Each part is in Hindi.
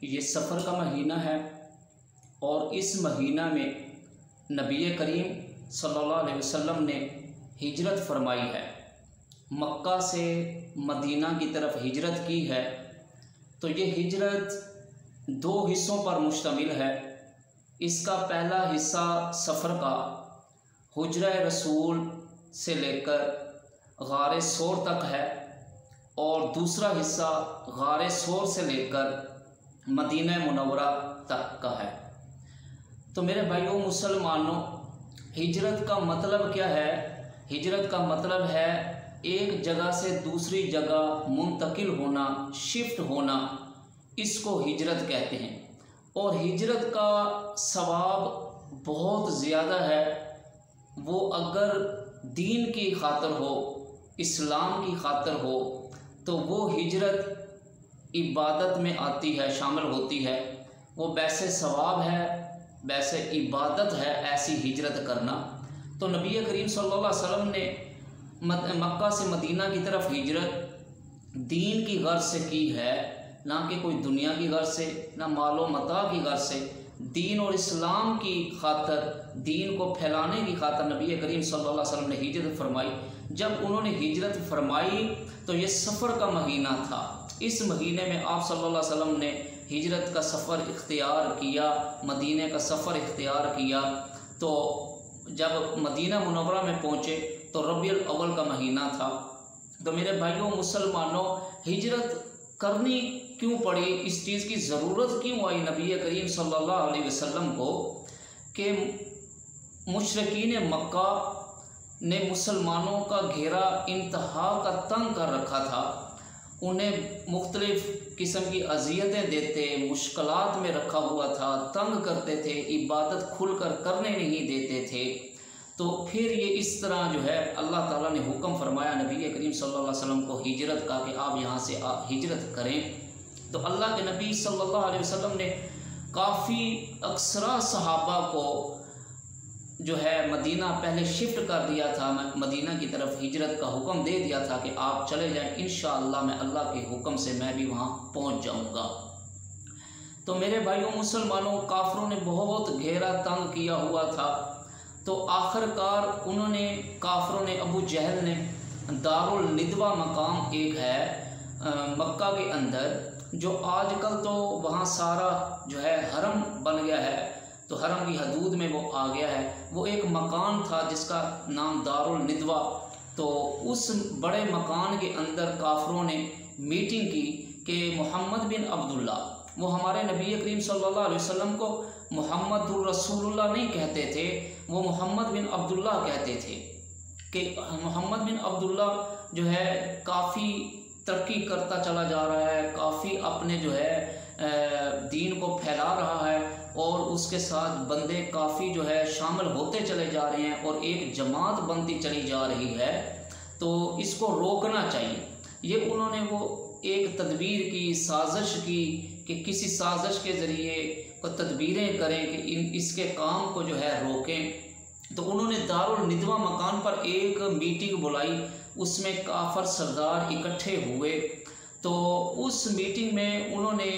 ये सफ़र का महीना है और इस महीना में नबी करीम सल्लल्लाहु अलैहि वसल्लम ने हिजरत फरमाई है। मक्का से मदीना की तरफ हिजरत की है। तो ये हिजरत दो हिस्सों पर मुश्तमिल है। इसका पहला हिस्सा सफ़र का हुजरा रसूल से लेकर गारे सौर तक है और दूसरा हिस्सा गारे सौर से लेकर मदीना मुनव्वरा तक का है। तो मेरे भाइयों मुसलमानों, हिजरत का मतलब क्या है? हिजरत का मतलब है एक जगह से दूसरी जगह मुंतकिल होना, शिफ्ट होना, इसको हिजरत कहते हैं। और हिजरत का सवाब बहुत ज़्यादा है। वो अगर दीन की खातिर हो, इस्लाम की खातिर हो, तो वो हिजरत इबादत में आती है, शामिल होती है। वो वैसे सवाब है, वैसे इबादत है ऐसी हिजरत करना। तो नबी करीम सल्लल्लाहु अलैहि वसल्लम ने मक्का से मदीना की तरफ हिजरत दीन की गर्ज से की है, ना कि कोई दुनिया की गर्ज से, ना मालो मता की गर्ज से। दीन और इस्लाम की खातर, दीन को फैलाने की खातर नबी करीम सल्लल्लाहु अलैहि वसल्लम ने हिजरत फरमाई। जब उन्होंने हिजरत फरमाई तो ये सफ़र का महीना था। इस महीने में आप सल्लल्लाहु अलैहि वसल्लम ने हिजरत का सफ़र इख्तियार किया, मदीने का सफ़र इख्तियार किया। तो जब मदीना मुनव्वरा में पहुँचे तो रबीउल अव्वल का महीना था। तो मेरे भाइयों मुसलमानों, हिजरत करनी क्यों पड़ी, इस चीज़ की ज़रूरत क्यों आई नबी करीम सल्लल्लाहु अलैहि वसल्लम को? कि मुशरिकीन मक्का ने मुसलमानों का घेरा इंतहा का तंग कर रखा था। उन्हें मुख्तलिफ़ किस्म की अज़ियतें देते, मुश्किलात में रखा हुआ था, तंग करते थे, इबादत खुलकर करने नहीं देते थे। तो फिर ये इस तरह जो है अल्लाह ताला ने हुक्म फरमाया नबी करीम सल्लल्लाहु अलैहि वसल्लम को हिजरत का, कि आप यहाँ से हिजरत करें। तो अल्लाह के नबी सल्लल्लाहु अलैहि वसल्लम ने काफ़ी अक्सरा सहाबा को जो है मदीना पहले शिफ्ट कर दिया था, मदीना की तरफ हिजरत का हुक्म दे दिया था कि आप चले जाएं, इंशाअल्लाह मैं अल्लाह के हुक्म से मैं भी वहाँ पहुँच जाऊँगा। तो मेरे भाइयों मुसलमानों, काफरों ने बहुत गहरा तंग किया हुआ था। तो आखिरकार उन्होंने, काफरों ने, अबू जहल ने दारुल निदवा मकाम एक है मक्का के अंदर, जो आजकल तो वहाँ सारा जो है हरम बन गया है, तो हरम की हदूद में वो आ गया है। वो एक मकान था जिसका नाम दारुल निदवा। तो उस बड़े मकान के अंदर काफरों ने मीटिंग की कि मोहम्मद बिन अब्दुल्ला, वो हमारे नबी करीम सल्लल्लाहु अलैहि वसल्लम को मुहम्मदुर रसूलुल्लाह नहीं कहते थे, वो मोहम्मद बिन अब्दुल्ला कहते थे। कि मोहम्मद बिन अब्दुल्ला जो है काफ़ी तरक्की करता चला जा रहा है, काफ़ी अपने जो है दीन को फैला रहा है और उसके साथ बंदे काफ़ी जो है शामिल होते चले जा रहे हैं और एक जमात बनती चली जा रही है। तो इसको रोकना चाहिए। ये उन्होंने वो एक तदबीर की, साजिश की कि किसी साजिश के ज़रिए को तदबीरें करें कि इसके काम को जो है रोकें। तो उन्होंने दारुल निदवा मकान पर एक मीटिंग बुलाई, उसमें काफर सरदार इकट्ठे हुए। तो उस मीटिंग में उन्होंने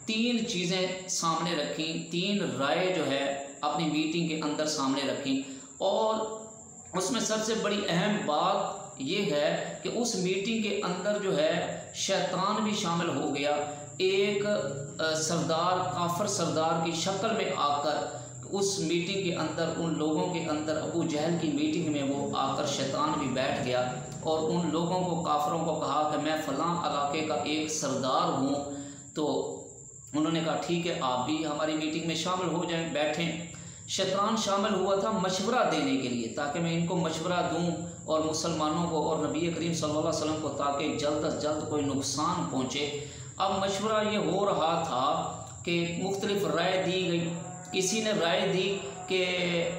तीन चीज़ें सामने रखी, तीन राय जो है अपनी मीटिंग के अंदर सामने रखी। और उसमें सबसे बड़ी अहम बात ये है कि उस मीटिंग के अंदर जो है शैतान भी शामिल हो गया। एक सरदार, काफर सरदार की शक्ल में आकर उस मीटिंग के अंदर, उन लोगों के अंदर, अबू जहल की मीटिंग में वो आकर शैतान भी बैठ गया और उन लोगों को, काफरों को कहा कि मैं फ़लाँ इलाके का एक सरदार हूँ। तो उन्होंने कहा ठीक है, आप भी हमारी मीटिंग में शामिल हो जाएं, बैठें। शैतान शामिल हुआ था मशवरा देने के लिए, ताकि मैं इनको मशवरा दूं और मुसलमानों को और नबी करीम सल्लल्लाहु अलैहि वसल्लम को, ताकि जल्द अज जल्द कोई नुकसान पहुँचे। अब मशवरा ये हो रहा था कि मुख्तलिफ राय दी गई। किसी ने राय दी कि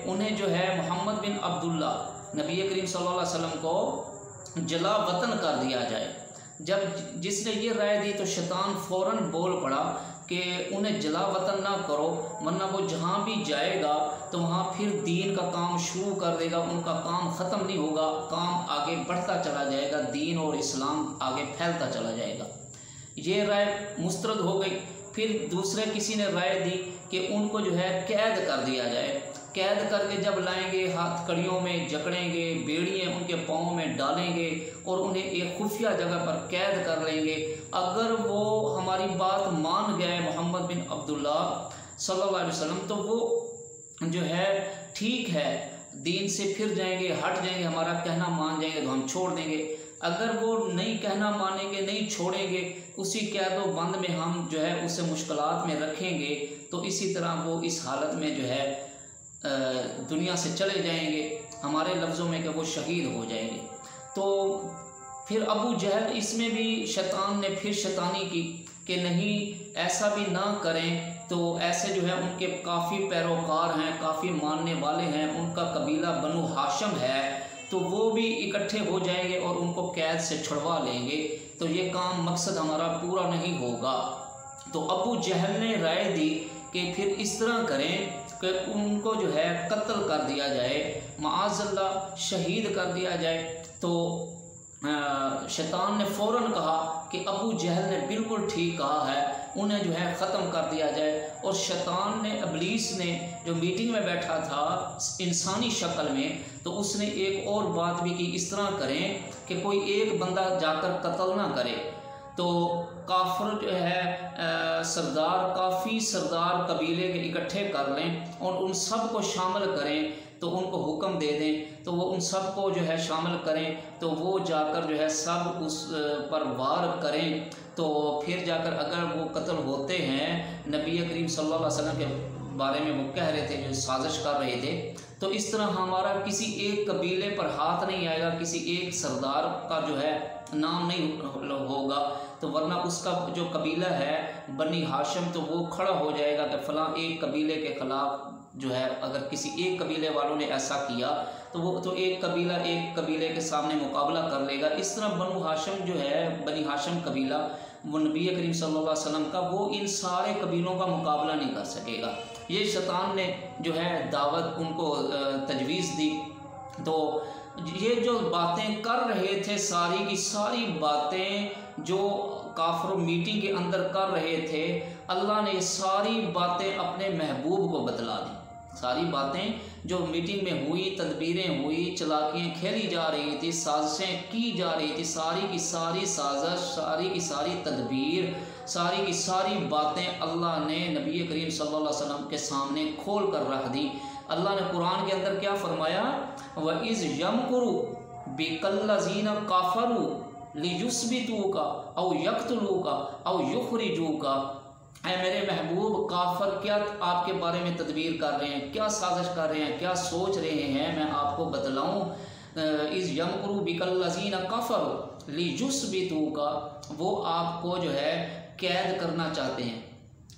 उन्हें जो है मोहम्मद बिन अब्दुल्ला, नबी करीम सल्लल्लाहु अलैहि वसल्लम को जला वतन कर दिया जाए। जब जिसने ये राय दी तो शैतान फ़ौरन बोल पड़ा कि उन्हें जला वतन ना करो, वरना वो जहाँ भी जाएगा तो वहाँ फिर दीन का काम शुरू कर देगा, उनका काम ख़त्म नहीं होगा, काम आगे बढ़ता चला जाएगा, दीन और इस्लाम आगे फैलता चला जाएगा। ये राय मुस्तरद हो गई। फिर दूसरे किसी ने राय दी कि उनको जो है कैद कर दिया जाए। कैद करके जब लाएंगे, हाथ कड़ियों में जकड़ेंगे, बेड़ियाँ उनके पाँव में डालेंगे और उन्हें एक खुफिया जगह पर कैद कर लेंगे। अगर वो हमारी बात मान गए मोहम्मद बिन अब्दुल्ला सल्लल्लाहु अलैहि वसल्लम, तो वो जो है ठीक है, दीन से फिर जाएंगे, हट जाएंगे, हमारा कहना मान जाएंगे तो हम छोड़ देंगे। अगर वो नहीं कहना मानेंगे, नहीं छोड़ेंगे, उसी कैदो बंद में हम जो है उसे मुश्किलात में रखेंगे, तो इसी तरह वो इस हालत में जो है दुनिया से चले जाएंगे, हमारे लफ्ज़ों में कि वो शहीद हो जाएंगे। तो फिर अबू जहल इसमें भी शैतान ने फिर शैतानी की कि नहीं, ऐसा भी ना करें। तो ऐसे जो है उनके काफ़ी पैरोकार हैं, काफ़ी मानने वाले हैं, उनका कबीला बनु हाशिम है, तो वो भी इकट्ठे हो जाएंगे और उनको कैद से छुड़वा लेंगे, तो ये काम मकसद हमारा पूरा नहीं होगा। तो अबू जहल ने राय दी कि फिर इस तरह करें कि उनको जो है कत्ल कर दिया जाए, माअज़ल्लाह शहीद कर दिया जाए। तो शैतान ने फ़ौरन कहा कि अबू जहल ने बिल्कुल ठीक कहा है, उन्हें जो है ख़त्म कर दिया जाए। और शैतान ने, इब्लीस ने जो मीटिंग में बैठा था इंसानी शक्ल में, तो उसने एक और बात भी की, इस तरह करें कि कोई एक बंदा जाकर कत्ल ना करे। तो काफिर जो है सरदार, काफ़ी सरदार कबीले के इकट्ठे कर लें और उन सब को शामिल करें, तो उनको हुक्म दे दें, तो वो उन सब को जो है शामिल करें, तो वो जाकर जो है सब उस पर वार करें। तो फिर जाकर अगर वो कत्ल होते हैं, नबी करीम सल्लल्लाहु अलैहि वसल्लम के बारे में वो कह रहे थे, जो साजिश कर रहे थे, तो इस तरह हमारा किसी एक कबीले पर हाथ नहीं आएगा, किसी एक सरदार का जो है नाम नहीं होगा, तो वरना उसका जो कबीला है बनी हाशिम, तो वो खड़ा हो जाएगा कि फ़लाँ एक कबीले के ख़िलाफ़ जो है, अगर किसी एक कबीले वालों ने ऐसा किया तो वो तो एक कबीला एक कबीले के सामने मुकाबला कर लेगा। इस तरह बनु हाशिम जो है, बनी हाशिम कबीला, वो नबी करीम सल्लल्लाहु अलैहि वसल्लम का, वो इन सारे कबीलों का मुकाबला नहीं कर सकेगा। ये शैतान ने जो है दावत उनको तजवीज़ दी। तो ये जो बातें कर रहे थे, सारी की सारी बातें जो काफिर मीटिंग के अंदर कर रहे थे, अल्लाह ने सारी बातें अपने महबूब को बतला दी। सारी बातें जो मीटिंग में हुई, तदबीरें हुई, चालाकियाँ खेली जा रही थी, साजिशें की जा रही थी, सारी की सारी साजिश, सारी की सारी तदबीर, सारी की सारी बातें अल्लाह ने नबी करीम सल्लल्लाहु अलैहि वसल्लम के सामने खोल कर रख दी। अल्लाह ने कुरान के अंदर क्या फरमाया, व इज़ यमकुरु बिकल्लज़ीना काफरू लियुस्बितूका औ यक़्तुलूका औ युख़रिजूका। ऐ मेरे महबूब, काफर क्या आपके बारे में तदबीर कर रहे हैं, क्या साजिश कर रहे हैं, क्या सोच रहे हैं, मैं आपको बतलाऊँ। इज़ यमकुरु बिकल्लज़ीना काफरू लियुस्बितूका, वो आपको जो है कैद करना चाहते हैं,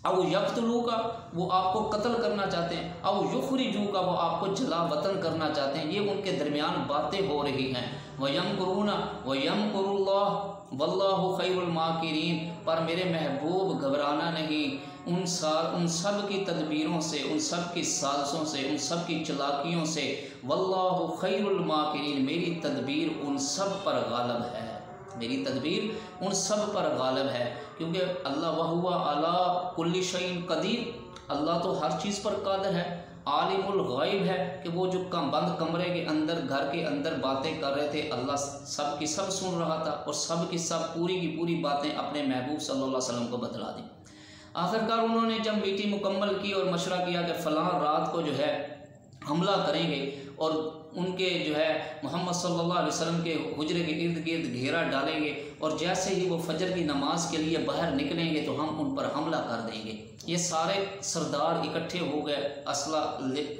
औ यक़्तुलूका, वो आपको कत्ल करना चाहते हैं, औ युख़रिजूका, वो आपको जला वतन करना चाहते हैं। ये उनके दरमियान बातें हो रही हैं। वयमकुरूना वयमकुरुल्लाह वल्लाहु खैरुल माकिरीन। पर मेरे महबूब घबराना नहीं, उन सब की तदबीरों से, उन सब की साजिशों से, उन सब की चालाकियों से, वल्लाहु खैरुल माकिरीन, मेरी तदबीर उन सब पर गालिब है, मेरी तदबीर उन सब पर गालिब है। क्योंकि अल्लाह वहुवा अला कुल्ली शैइन कदीर, अल्लाह तो हर चीज़ पर कादिर है। आलिमुल गैब है कि वो जो बंद कमरे के अंदर, घर के अंदर बातें कर रहे थे, अल्लाह सब की सब सुन रहा था और सब की सब पूरी की पूरी बातें अपने महबूब सल्लल्लाहु अलैहि वसल्लम को बतला दी। आखिरकार उन्होंने जब मीटिंग मुकम्मल की और मशवरा किया कि फ़लाँ रात को जो है हमला करेंगे और उनके जो है मोहम्मद सल्लल्लाहु अलैहि वसल्लम के हुजरे के इर्द गिर्द घेरा डालेंगे, और जैसे ही वो फजर की नमाज के लिए बाहर निकलेंगे तो हम उन पर हमला कर देंगे। ये सारे सरदार इकट्ठे हो गए, असला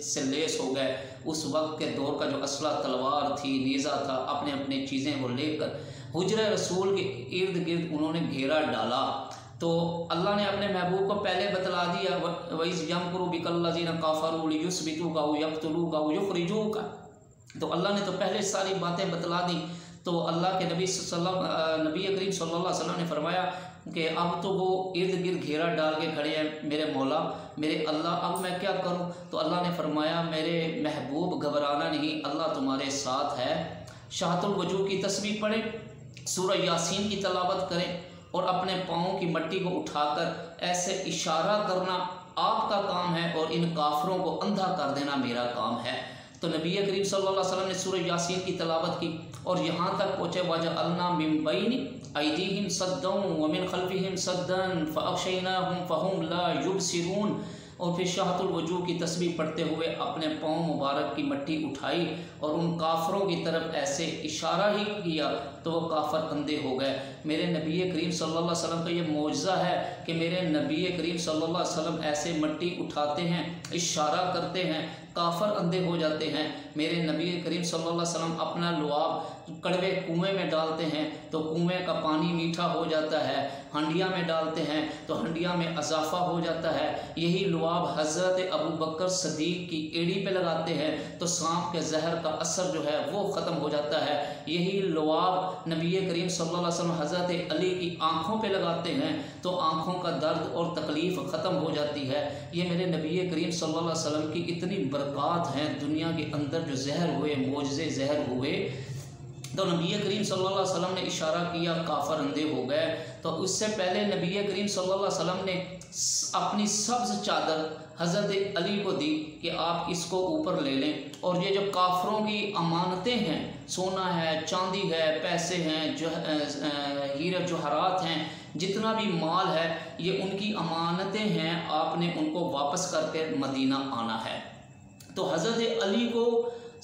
से लेस हो गए। उस वक्त के दौर का जो असला तलवार थी, नेज़ा था, अपने अपने चीज़ें वो लेकर हुजरे रसूल के इर्द गिर्द उन्होंने घेरा डाला। तो अल्लाह ने अपने महबूब को पहले बतला दिया, वइज़ यमकुरु बिकल्लज़ीना काफ़रू लियुस्बितूका औ यक़्तुलूका औ युख़रिजूका। तो अल्लाह ने तो पहले सारी बातें बतला दी। तो अल्लाह के नबी करीम सल्लल्लाहु अलैहि वसल्लम ने फरमाया कि अब तो वो इर्द गिर्द घेरा डाल के खड़े हैं, मेरे मौला, मेरे अल्लाह, अब मैं क्या करूं। तो अल्लाह ने फरमाया, मेरे महबूब घबराना नहीं, अल्लाह तुम्हारे साथ है। शहादतुल वजूह की तस्बीह पढ़ें, सूरह यासीन की तलावत करें, और अपने पाँव की मट्टी को उठाकर ऐसे इशारा करना आपका काम है और इन काफरों को अंधा कर देना मेरा काम है। तो नबी करीम सल्लल्लाहु अलैहि वसल्लम ने सूरह यासीन की तिलावत की और यहाँ तक पहुँचे वजअलना मिन बैनि अयदीहिम सद्दन व मिन खल्फिहिम सद्दन फअग़शयनाहुम फहुम ला युबसिरून। और फिर शहातुल वजूह की तस्बीह पढ़ते हुए अपने पाँव मुबारक की मट्टी उठाई और उन काफरों की तरफ ऐसे इशारा ही किया तो वो काफर अंधे हो गए। मेरे नबी करीम सल्लल्लाहु अलैहि वसल्लम का ये मौजज़ा है कि मेरे नबी करीम सल्लल्लाहु अलैहि वसल्लम ऐसे मट्टी उठाते हैं, इशारा करते हैं, काफर अंधे हो जाते हैं। मेरे नबी करीम सल्लल्लाहु अलैहि वसल्लम अपना लुआब कड़वे कुएं में डालते हैं तो कुएं का पानी मीठा हो जाता है, हंडिया में डालते हैं तो हंडिया में इजाफा हो जाता है। यही लुआब हज़रत अबू बकर सदीक की एड़ी पे लगाते हैं तो सांप के जहर का असर जो है वो ख़त्म हो जाता है। यही लुआब नबी करीम सल्लल्लाहु अलैहि वसल्लम हज़रत अली की आँखों पे लगाते हैं तो आँखों का दर्द और तकलीफ़ ख़त्म हो जाती है। ये मेरे नबी करीम सल्लल्लाहु अलैहि वसल्लम की इतनी बरक़ात हैं दुनिया के अंदर जो जहर हुए, मोजज़े जहर हुए। तो नबी करीम सल्लल्लाहु अलैहि वसल्लम ने इशारा किया, काफर अंधे हो गए। तो उससे पहले नबी करीम सल्लल्लाहु अलैहि वसल्लम ने अपनी सब्ज़ चादर हज़रत अली को दी कि आप इसको ऊपर ले लें और ये जो काफरों की अमानतें हैं, सोना है, चांदी है, पैसे हैं, जो हीरे जवाहरात हैं, जितना भी माल है ये उनकी अमानतें हैं, आपने उनको वापस करके मदीना आना है। तो हज़रत अली को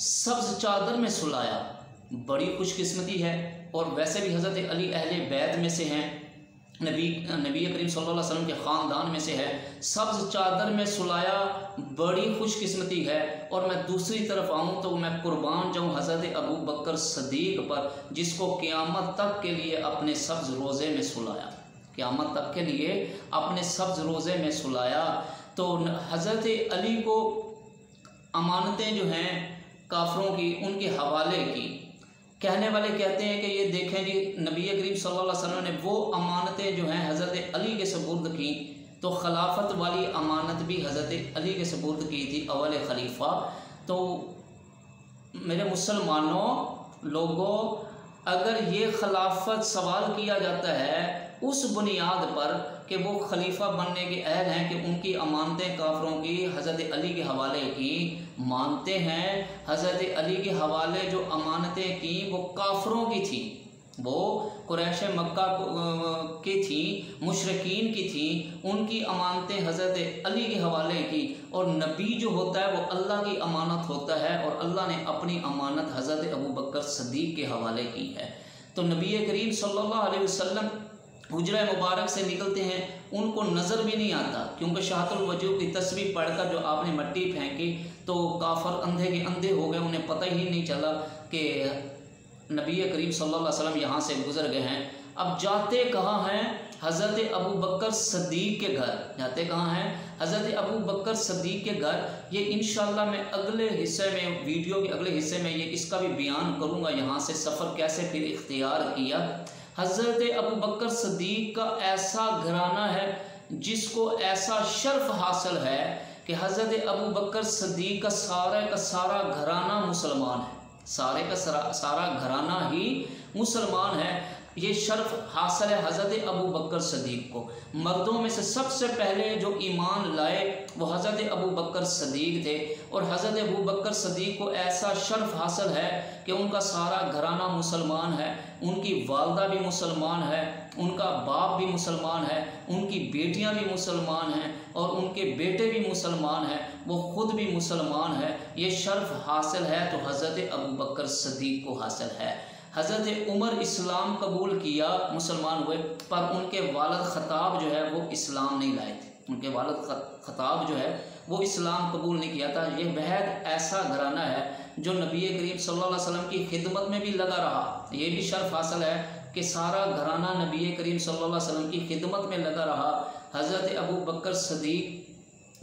सब्ज़ चादर में सुलाया, बड़ी खुशकिस्मती है। और वैसे भी हज़रत अली अहले बैत में से हैं, नबी करीम सल्लल्लाहु अलैहि वसल्लम के ख़ानदान में से है। सब्ज़ चादर में सुलाया, बड़ी खुशकिस्मती है। और मैं दूसरी तरफ आऊँ तो मैं कुर्बान जाऊँ हज़रत अबू बकर सदीक पर, जिसको क़यामत तक के लिए अपने सब्ज़ रोज़े में सुलाया, क़यामत तक के लिए अपने सब्ज़ रोज़े में सुलाया। तो हज़रत अली को अमानतें जो हैं काफरों की उनके हवाले की। कहने वाले कहते हैं कि ये देखें जी, नबी करीम सल्लल्लाहु अलैहि वसल्लम ने वो अमानतें जो हैं हज़रत अली के सुपुर्द की, तो खिलाफत वाली अमानत भी हज़रत अली के सुपुर्द की थी, अव्वल खलीफा। तो मेरे मुसलमानों लोगों, अगर ये खिलाफत सवाल किया जाता है उस बुनियाद पर कि वो खलीफा बनने के अहल हैं कि उनकी अमानतें काफरों की हज़रत अली के हवाले की मानते हैं। हज़रत अली के हवाले जो अमानतें की वो काफरों की थी, वो कुरैश मक्का की थी, मुशरिकीन की थी, उनकी अमानतें हज़रत अली के हवाले की। और नबी जो होता है वो अल्लाह की अमानत होता है और अल्लाह ने अपनी अमानत हज़रत अबू बकर सदीक के हवाले की है। तो नबी करीम सल्लल्लाहु अलैहि वसल्लम हुजरा मुबारक से निकलते हैं, उनको नज़र भी नहीं आता, क्योंकि शहातुल वजूह की तस्बीह पढ़कर जो आपने मट्टी फेंकी तो काफर अंधे के अंधे हो गए, उन्हें पता ही नहीं चला कि नबी करीम सल्लल्लाहु अलैहि वसल्लम यहाँ से गुजर गए हैं। अब जाते कहाँ हैं? हज़रत अबू बकर सदीक के घर जाते कहाँ हैं? हज़रत अबू बकर सदीक के घर। ये इंशाअल्लाह मैं अगले हिस्से में, वीडियो के अगले हिस्से में ये इसका भी बयान करूँगा, यहाँ से सफ़र कैसे फिर इख्तियार किया। हज़रत अबू बकर सदीक का ऐसा घराना है जिसको ऐसा शर्फ हासिल है कि हज़रत अबू बकर सदीक का सारा घराना मुसलमान है, सारे का सारा घराना ही मुसलमान है। ये शर्फ हासिल है हज़रत अबू बकर सदीक को। मर्दों में से सबसे पहले जो ईमान लाए वो हज़रत अबू बकर सदीक थे। और हज़रत अबू बकर सदीक को ऐसा शर्फ हासिल है कि उनका सारा घराना मुसलमान है, उनकी वालदा भी मुसलमान है, उनका बाप भी मुसलमान है, उनकी बेटियां भी मुसलमान हैं और उनके बेटे भी मुसलमान हैं, वो ख़ुद भी मुसलमान है। ये शर्फ हासिल है तो हज़रत अबू बकर सदीक को हासिल है। हज़रत उमर इस्लाम कबूल किया, मुसलमान हुए, पर उनके वालिद ख़त्ताब जो है वो इस्लाम नहीं लाए थे। उनके वालिद ख़त्ताब जो है वो इस्लाम कबूल नहीं किया था। ये बेहद ऐसा घराना है जो नबी करीम सल्लल्लाहु अलैहि वसल्लम की खिदमत में भी लगा रहा। ये भी शर्फ हासिल है कि सारा घराना नबी करीम सल्लल्लाहु अलैहि वसल्लम की खिदमत में लगा रहा। हज़रत अबू बकर सदीक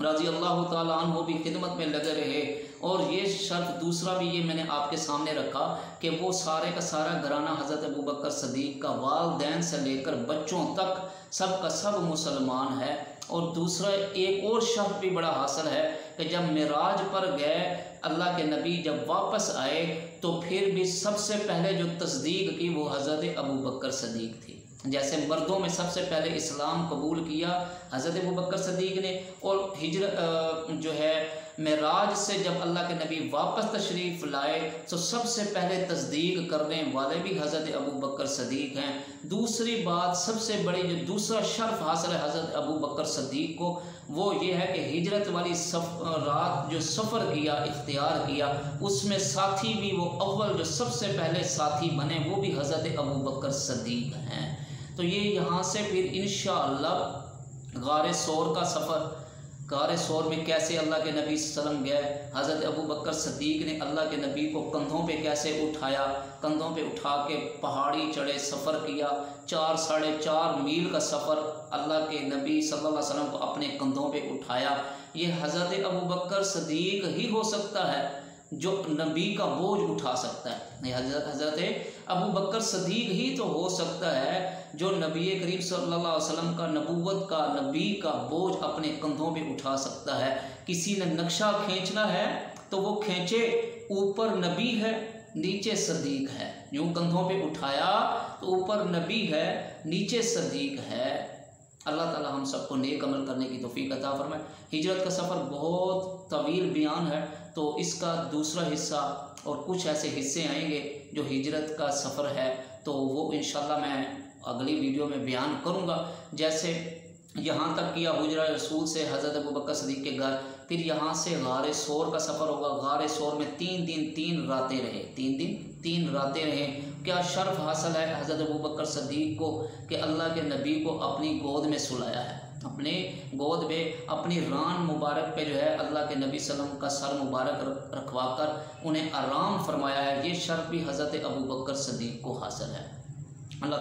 रज़ी अल्लाह ताला अन्हु भी खिदमत में लगे रहे। और ये शर्फ दूसरा भी ये मैंने आपके सामने रखा कि वो सारे का सारा घराना हज़रत अबू बकर सदीक का वालिदैन से लेकर बच्चों तक सब का सब मुसलमान है। और दूसरा एक और शर्फ भी बड़ा हासिल है कि जब मिराज पर गए अल्लाह के नबी, जब वापस आए तो फिर भी सबसे पहले जो तस्दीक की वो हज़रत अबू बकर सदीक थी। जैसे मर्दों में सबसे पहले इस्लाम कबूल किया हज़रत अबू बकर सदीक़ ने, और हिजरत जो है मेराज से जब अल्लाह के नबी वापस तशरीफ़ लाए तो सबसे पहले तस्दीक करने वाले भी हज़रत अबू बकर सदीक़ हैं। दूसरी बात, सबसे बड़ी जो दूसरा शर्फ हासिल है हज़रत अबू बकर सदीक़ को, वो ये है कि हिजरत वाली रात जो सफ़र किया, इख्तियार किया, उसमें साथी भी वो अव्वल जो सबसे पहले साथी बने वो भी हज़रत अबू बकर सदीक़ हैं। तो ये यहाँ से फिर इंशाअल्लाह गारे सौर का सफ़र, गारे सौर में कैसे अल्लाह के नबी सल्लल्लाहु अलैहि वसल्लम गए, हज़रत अबू बकर सदीक़ ने अल्लाह के नबी को कंधों पे कैसे उठाया, कंधों पे उठा के पहाड़ी चढ़े, सफ़र किया, 4 साढ़े 4 मील का सफ़र अल्लाह के नबी सल्लल्लाहु अलैहि वसल्लम को अपने कंधों पे उठाया। ये हज़रत अबू बकर सदीक़ ही हो सकता है जो नबी का बोझ उठा सकता है। हज़रत अबू बकर सदीक़ ही तो हो सकता है जो नबी करीम सल्लल्लाहु अलैहि वसल्लम का नबूवत का, नबी का बोझ अपने कंधों पे उठा सकता है। किसी ने नक्शा खींचना है तो वो खींचे, ऊपर नबी है नीचे सदीक़ है, यूँ कंधों पे उठाया तो ऊपर नबी है नीचे सदीक़ है। अल्लाह ताला हम सबको नेक अमल करने की तौफीक अता फरमाए। हिजरत का सफ़र बहुत तवील बयान है, तो इसका दूसरा हिस्सा और कुछ ऐसे हिस्से आएंगे जो हिजरत का सफ़र है, तो वो इंशाल्लाह मैं अगली वीडियो में बयान करूँगा। जैसे यहाँ तक किया हुजरा रसूल से हज़रत अबू बकर सदीक़ के घर, फिर यहाँ से गारे सौर का सफ़र होगा। गारे सौर में 3 दिन 3 रातें रहे, 3 दिन 3 रातें रहे। क्या शर्फ हासिल है हज़रत अबू बकर सदीक़ को कि अल्लाह के नबी को अपनी गोद में सुलाया है, अपने गोद में अपनी रान मुबारक पे जो है अल्लाह के नबी सल्लल्लाहु अलैहि वसल्लम का सर मुबारक रखवा कर उन्हें आराम फरमाया है। ये शर्फ भी हज़रत अबू बकर सदीक़ को हासिल है। अल्लाह